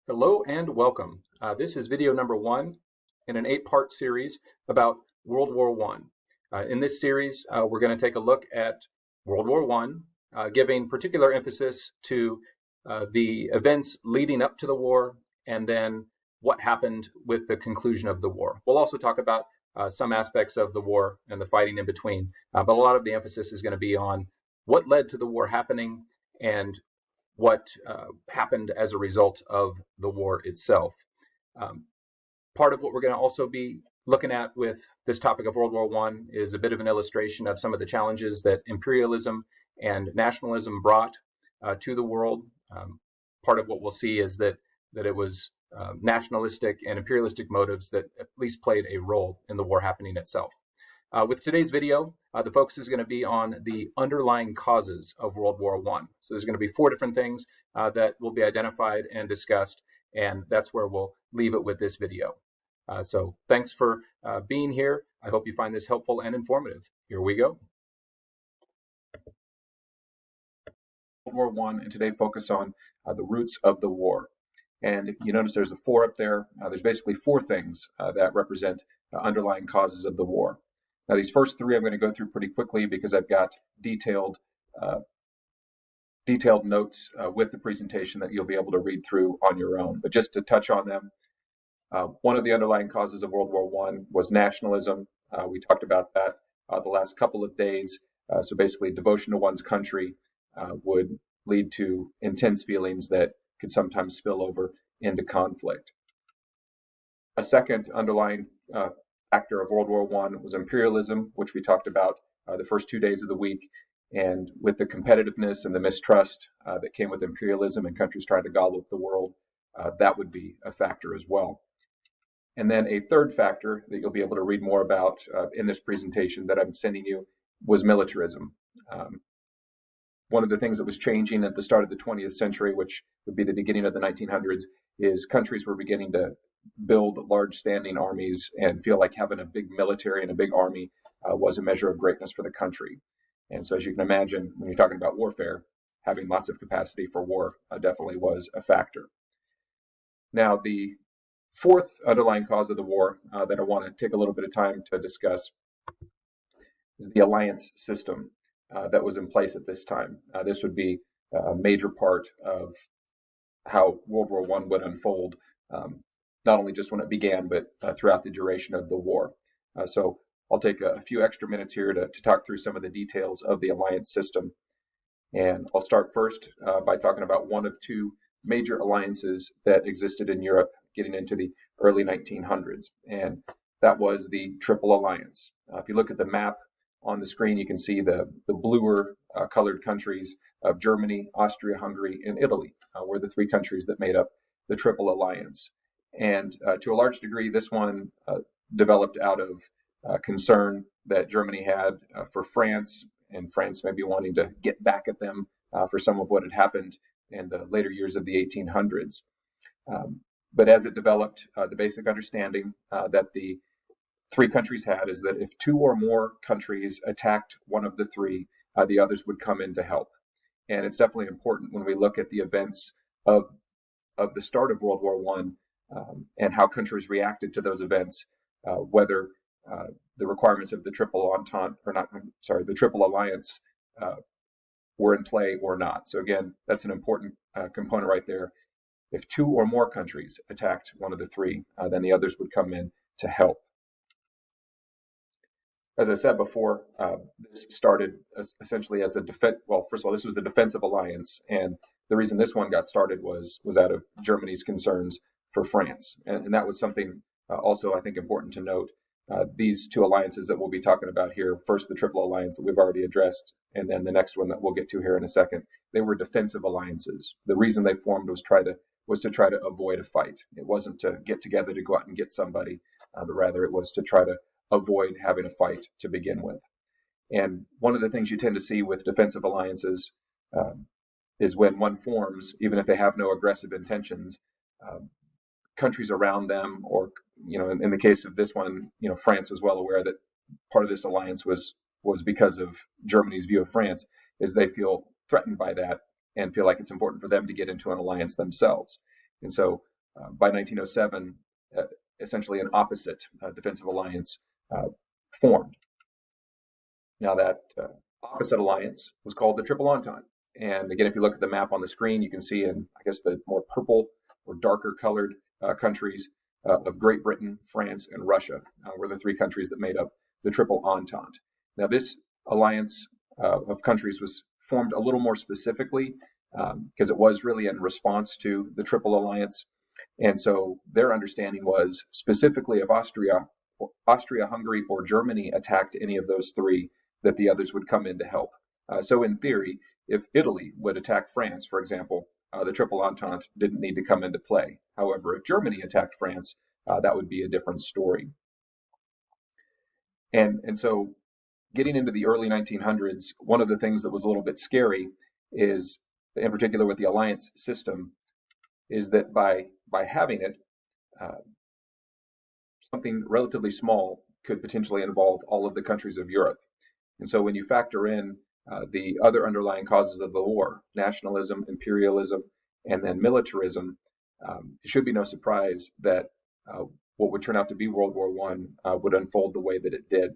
Hello and welcome. This is video number 1 in an 8-part series about World War I. In this series, we're going to take a look at World War I, giving particular emphasis to the events leading up to the war and then what happened with the conclusion of the war. We'll also talk about some aspects of the war and the fighting in between, but a lot of the emphasis is going to be on what led to the war happening and what happened as a result of the war itself. Part of what we're going to also be looking at with this topic of World War I is a bit of an illustration of some of the challenges that imperialism and nationalism brought to the world. Part of what we'll see is that it was nationalistic and imperialistic motives that at least played a role in the war happening itself. With today's video, the focus is going to be on the underlying causes of World War I. So there's going to be 4 different things that will be identified and discussed, and that's where we'll leave it with this video. So thanks for being here. I hope you find this helpful and informative. Here we go. World War I, and today focus on the roots of the war. And you notice there's a 4 up there. There's basically 4 things that represent underlying causes of the war. Now, these first 3 I'm going to go through pretty quickly because I've got detailed notes with the presentation that you'll be able to read through on your own. But just to touch on them, one of the underlying causes of World War I was nationalism. We talked about that the last couple of days. So basically, devotion to one's country would lead to intense feelings that could sometimes spill over into conflict. A second underlying factor of World War I was imperialism, which we talked about the first 2 days of the week. And with the competitiveness and the mistrust that came with imperialism and countries trying to gobble up the world, that would be a factor as well. And then a third factor that you'll be able to read more about in this presentation that I'm sending you was militarism. One of the things that was changing at the start of the 20th century, which would be the beginning of the 1900s, is countries were beginning to build large standing armies and feel like having a big military and a big army was a measure of greatness for the country. And so as you can imagine, when you're talking about warfare, having lots of capacity for war definitely was a factor. Now, the 4th underlying cause of the war that I want to take a little bit of time to discuss is the alliance system that was in place at this time. This would be a major part of how World War I would unfold, not only just when it began, but throughout the duration of the war. So I'll take a few extra minutes here to talk through some of the details of the alliance system. And I'll start first by talking about one of 2 major alliances that existed in Europe getting into the early 1900s. And that was the Triple Alliance. If you look at the map on the screen, you can see the bluer colored countries of Germany, Austria, Hungary, and Italy were the 3 countries that made up the Triple Alliance. And to a large degree, this one developed out of concern that Germany had for France, and France maybe wanting to get back at them for some of what had happened in the later years of the 1800s. But as it developed, the basic understanding that the 3 countries had is that if 2 or more countries attacked one of the 3, the others would come in to help. And it's definitely important when we look at the events of the start of World War I and how countries reacted to those events, whether the requirements of the Triple Alliance were in play or not. So again, that's an important component right there. If 2 or more countries attacked one of the 3, then the others would come in to help. As I said before, this started essentially as a defense. Well, first of all, this was a defensive alliance, and the reason this one got started was out of Germany's concerns for France, and that was something also I think important to note. These 2 alliances that we'll be talking about here, first the Triple Alliance that we've already addressed, and then the next one that we'll get to here in a second, they were defensive alliances. The reason they formed was to try to avoid a fight. It wasn't to get together to go out and get somebody, but rather it was to try to avoid having a fight to begin with. And one of the things you tend to see with defensive alliances is when one forms, even if they have no aggressive intentions, countries around them, or in the case of this one, France was well aware that part of this alliance was because of Germany's view of France, is they feel threatened by that and feel like it's important for them to get into an alliance themselves. And so by 1907, essentially an opposite defensive alliance formed. Now, that opposite alliance was called the Triple Entente. And again, if you look at the map on the screen, you can see in, I guess, the more purple or darker colored countries of Great Britain, France, and Russia were the three countries that made up the Triple Entente. Now, this alliance of countries was formed a little more specifically because it was really in response to the Triple Alliance. And so their understanding was specifically if Austria, Hungary, or Germany attacked any of those three, that the others would come in to help. So in theory, if Italy would attack France, for example, the Triple Entente didn't need to come into play. However, if Germany attacked France, that would be a different story. And so getting into the early 1900s, one of the things that was a little bit scary is, in particular with the alliance system, is that by having it, something relatively small could potentially involve all of the countries of Europe. And so when you factor in the other underlying causes of the war, nationalism, imperialism, and then militarism, it should be no surprise that what would turn out to be World War I would unfold the way that it did.